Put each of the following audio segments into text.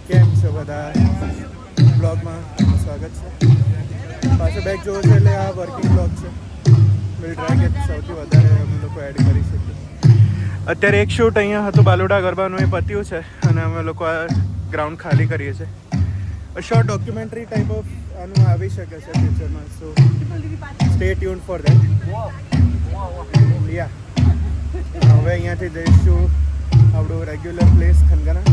કેમ છે બધા? બ્લોગમાં સ્વાગત છે. પાછો બેક જોવો છે એટલે આ વર્કિંગ બ્લોગ છે. વિલ ટ્રાય કે સૌથી વધારે અમે લોકો એડ કરી શકીએ. અત્યારે એક શૂટ અહીંયા હતું બાલુડા ગરબાનું, એ પત્યું છે અને અમે લોકો આ ગ્રાઉન્ડ ખાલી કરીએ છીએ. શોર્ટ ડોક્યુમેન્ટરી ટાઈપ ઓફ આનું આવી શકે છે ફ્યુચરમાં, so stay tune for that. Yeah હવે અહીંયાથી જઈશું આપણું રેગ્યુલર પ્લેસ ખનગના,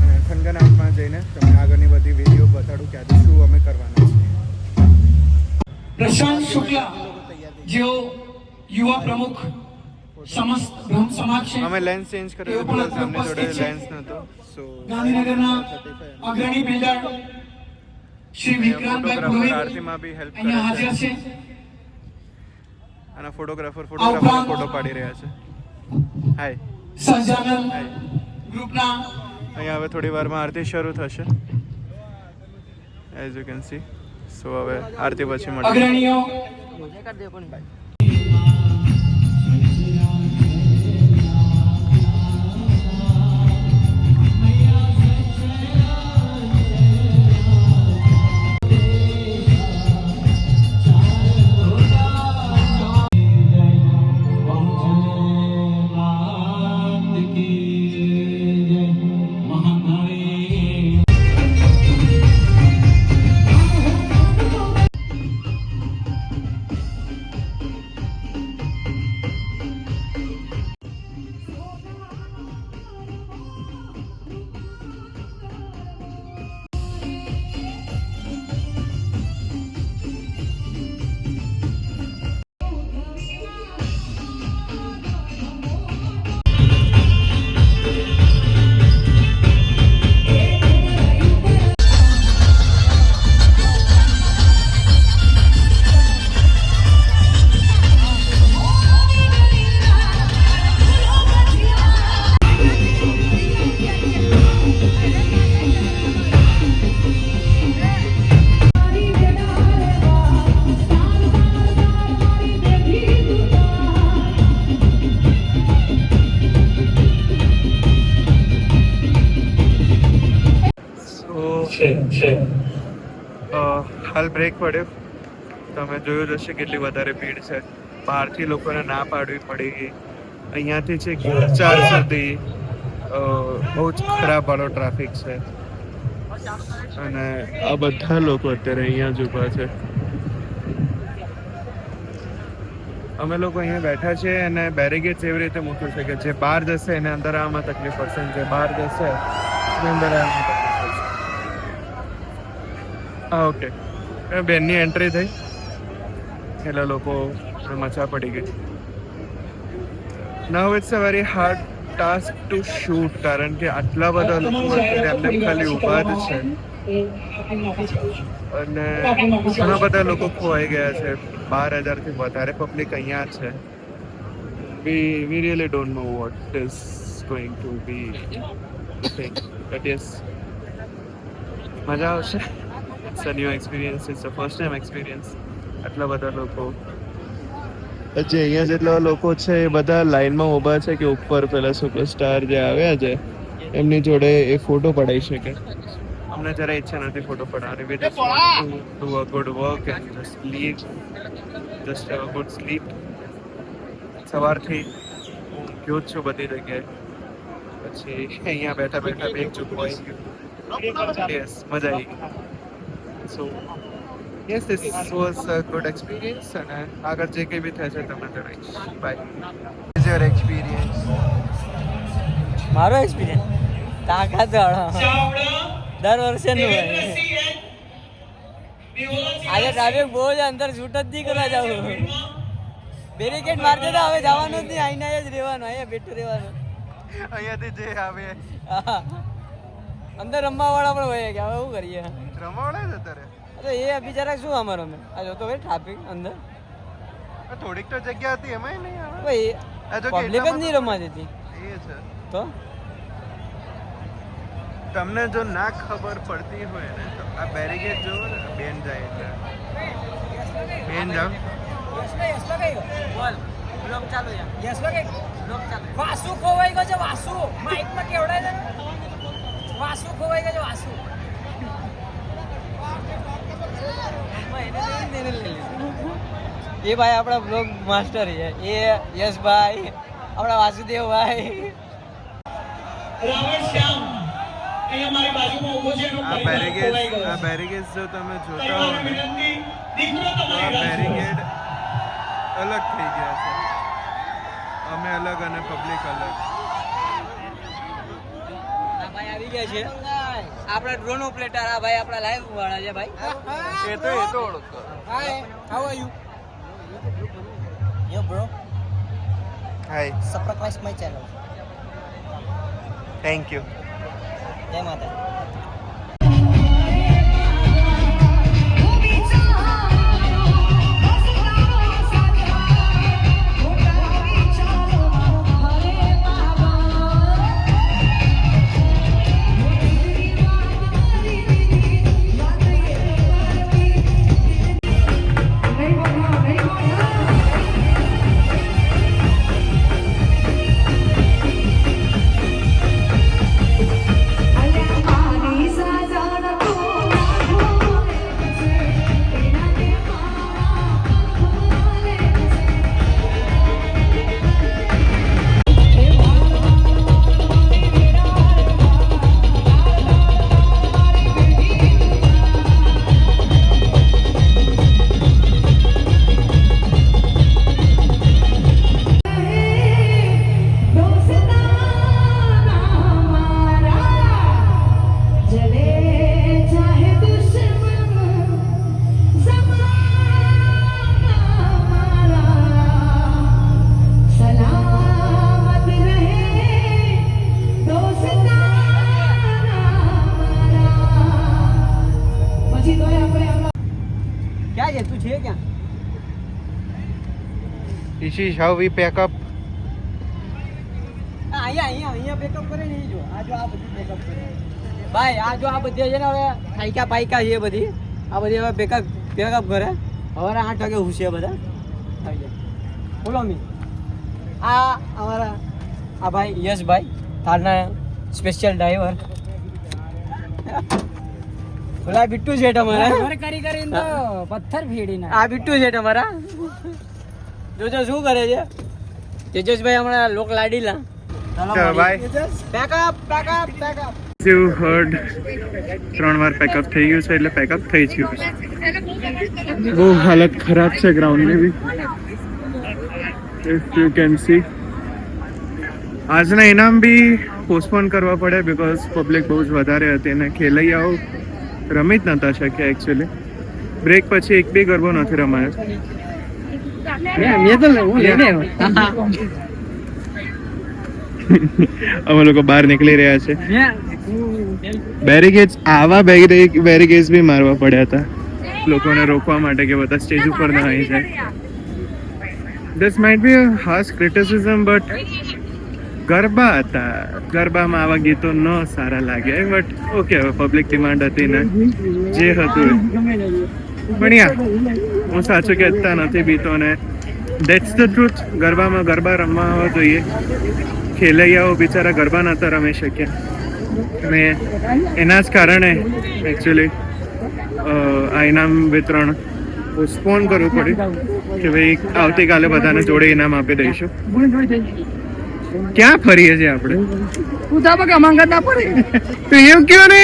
અને ખનગનામાં જઈને તમને આગળની બધી વિડીયો બતાડું કે આજે શું અમે કરવાના છીએ. પ્રશાંત શુક્લા જેઓ યુવા પ્રમુખ સમસ્ત બ્રહ્મ સમાજ છે, અમે લેન્સ ચેન્જ કર્યો હતો, સામે જોડે લેન્સ નહોતો, સો ગાંધીનગરના અગ્રણી બિલ્ડર શ્રી વિક્રાંતભાઈ પુરોહિત આરતીમાં બી હેલ્પ કરે અહીંયા હાજર છે, છે. અને ફોટોગ્રાફર ફોટો પાડી રહ્યા છે. હાય સહજાનંદ ગ્રુપના અહીંયા હવે થોડી વારમાં આરતી શરૂ થશે, એઝ યુ કેન સી. સો હવે આરતી પછી મળીએ. અગ્રણીઓ હાલ બ્રેક પડ્યો, તમે જોયું જ હશે કેટલી વધારે ભીડ છે. બહારથી લોકોને ના પાડવી પડી. અહીંયાથી છે ચાર સુધી બહુ જ ખરાબ વાળો ટ્રાફિક છે, અને આ બધા લોકો અત્યારે અહીંયા જ ઊભા છે. અમે લોકો અહીંયા બેઠા છીએ અને બેરીગેડ્સ એવી રીતે મૂક્યું છે કે જે બહાર જશે એને અંદર આવવામાં તકલીફ પડશે, જે બહાર જશે એને અંદર આવવામાં તકલીફ પડશે. હા, ઓકે. બેનની એન્ટ્રી થઈ એટલે લોકો મચા પડી ગઈ. Now it's a very hard task to shoot, કારણ કે આટલા બધા લોકો એમને ખાલી ઊભા જ છે અને ઘણા બધા લોકો ખોવાઈ ગયા છે. 12,000 થી વધારે પબ્લિક અહીંયા છે. We really don't know what is going to be the thing, but yes મજા આવશે. It's a new experience, it's a first time experience. આટલા બધા લોકો, જે અહીંયા જેટલા લોકો છે એ બધા લાઈનમાં ઊભા છે કે ઉપર પેલા સુપરસ્ટાર જે આવ્યા છે એમની જોડે એ ફોટો પડાઈ શકે. અમને જરા ઈચ્છા નથી ફોટો પડાવવાની. We just want to do a good work and just leave, just have a good sleep. સવારથી હું ગયો જ છું બધી જગ્યાએ, પછી અહીંયા બેઠા બેઠા બેગ ચૂકવાઈ ગયું. યસ, મજા આવી ગઈ. સો yes, this was a good experience, અને આગળ જે કંઈ બી થશે તમને જણાવીશ. બાય. Is your experience? મારો એક્સપિરિયન્સ તાકાત વાળો દર વર્ષે નું હોય. આજે ટ્રાફિક બહુ જ, અંદર શૂટ જ નહીં કરવા જવું. બેરિકેડ મારતે તો હવે જવાનું જ નહીં, આઈને જ રહેવાનું, અહીંયા બેઠું રહેવાનું. અહીંયાથી જે આવે અંદર રમવા વાળા પણ હોય કે હવે શું કરીએ? રમાવડે જ અત્યારે. અરે એ બિચારા શું અમારો અમે આ જોતો ભાઈ ટ્રાફિક અંદર થોડીક તો જગ્યા હતી એમાં નહીં આવે ભાઈ, પબ્લિક જ નહીં રમવા દેતી. એ છે તો તમને જો ના ખબર પડતી હોય ને તો આ બેરીગેડ જો બેન જાય એટલે બેન જાવ. બ્લોગ ચાલુ છે. યસ બ્લોગ ચાલુ. વાસુ ખોવાઈ ગયો છે. વાસુ માઈક માં કેવડાય છે. વાસુ ખોવાઈ ગયો વાસુ એ ભાઈ આપણા બ્લોગ માસ્ટર છે એ યશભાઈ આપણા વાસુદેવભાઈ રાવણ શ્યામ અહીંયા મારી બાજુમાં ઊભો છે એનો આ બેરિકેડ જો તમે જોતા હો ને તો આ બેરિકેડ અલગ થઈ ગયા છે. અમે અલગ અને પબ્લિક અલગ. ભાઈ આવી ગયા છે આપણા ડ્રોન ઓપરેટર આ ભાઈ આપણા લાઈવ વાળા છે ભાઈ એ તો ઓળખતો. Hi how are you yo bro hi, subscribe my channel thank you. જય માતા ક્યાં છે તું છે ક્યાં This is how we pack up. અહીંયા બેકઅપ કરે ને જો આ બધી બેકઅપ કરે ભાઈ આ બધી છે ને હવે થાઈકા પાઈકા છે બધી આ બધી હવે બેકઅપ કરે સવારે 8 વાગે હુશે બધા આવી જાય બોલો મી આ અમારા આ ભાઈ યશભાઈ થારના સ્પેશિયલ ડ્રાઈવર બોલા બિટ્ટુ છે તમારા ઘર કરીને તો પથ્થર ફેડીને આ બિટ્ટુ છે તમારા જોજો શું કરે છે તેજસભાઈ હમણાં લોક લાડીલા ચલો બાય. બેકઅપ You heard 3 વાર પેકઅપ થઈ ગયું છે એટલે પેકઅપ થઈ ગયું છે. બહુ હાલત ખરાબ છે ગ્રાઉન્ડની બી. If you can see. આજના ઇનામ બી પોસ્ટપોન કરવા પડે બીકોઝ પબ્લિક બહુ જ વધારે હતી અને ખેલૈયાઓ રમી જ નતા શક્યા એકચ્યુઅલી. બ્રેક પછી એક બી ગરબો નથી રમાયો. અમે લોકો બહાર નીકળી રહ્યા છે. બેરિકેડ્સ આવા બેરિકેડ્સ બી મારવા પડ્યા હતા લોકોને રોકવા માટે કે બધા સ્ટેજ ઉપર ના આવી જાય. This might be a harsh criticism but garba હતા. ગરબામાં આવા ગીતો ન સારા લાગ્યા બટ ઓકે હવે પબ્લિક ડિમાન્ડ હતી ને જે હતું પણ યા હું સાચું કહેતા નથી બીતો ને દેટ્સ ધ ટ્રુથ. ગરબામાં ગરબા રમવા આવવા જોઈએ. ખેલૈયાઓ બિચારા ગરબા નહોતા રમી શક્યા અને એના જ કારણે એકચ્યુઅલી આ ઇનામ વિતરણ પોસ્ટપોન કરવું પડ્યું કે ભાઈ આવતીકાલે બધાને જોડે ઇનામ આપી દઈશું. ક્યાં ફરીએ છીએ આપણે? તો એવું કયો ને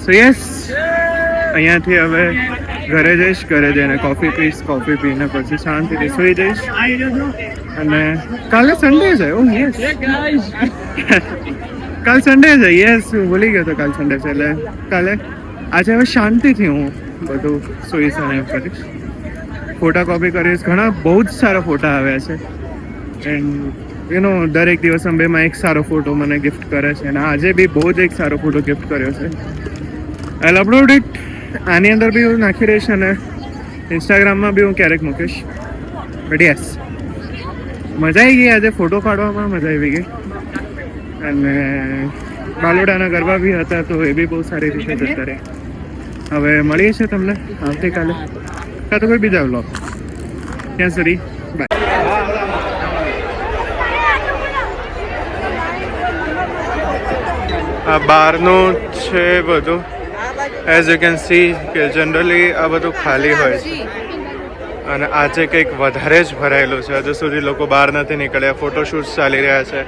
સો યસ અહીંયાથી હવે ઘરે જઈશ. ઘરે જઈને કોફી પીશ. કોફી પીને પછી શાંતિથી સુઈ જઈશ અને કાલે સન્ડે છે. ઓ યસ કાલ સન્ડે છે. યસ હું ભૂલી ગયો તો કાલ સન્ડે છે એટલે કાલે આજે હવે શાંતિથી હું બધું સુઈશ અને એમ કરીશ. ફોટા કોપી કરીશ. ઘણા બહુ જ સારા ફોટા આવ્યા છે એન્ડ યુ નો દરેક દિવસ અંબેમાં એક સારો ફોટો મને ગિફ્ટ કરે છે અને આજે બી બહુ જ એક સારો ફોટો ગિફ્ટ કર્યો છે. આઈ અપલોડ ઇટ. આની અંદર બી હું નાખી રહીશ અને ઇન્સ્ટાગ્રામમાં બી હું ક્યારેક મૂકીશ. બટ યસ મજા આવી ગઈ આજે ફોટો પાડવામાં. મજા આવી ગઈ અને બાલોડાના ગરબા બી હતા તો એ બી બહુ સારી રીતે જતા રહે. હવે મળીએ છીએ તમને આવતીકાલે કાં તો કોઈ બીજા વ્લોગ. ત્યાં સુધી બાય. આ બહારનું છે બધું. એઝ યુ કેન સી કે જનરલી આ બધું ખાલી હોય છે અને આજે કંઈક વધારે જ ભરાયેલું છે. હજુ સુધી લોકો બહાર નથી નીકળ્યા. ફોટોશૂટ્સ ચાલી રહ્યા છે.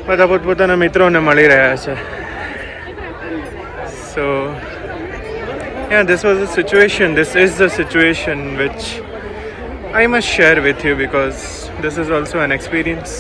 બધા પોતપોતાના મિત્રોને મળી રહ્યા છે. સો yeah, this was the situation. This is the situation which I must share with you because this is also an experience.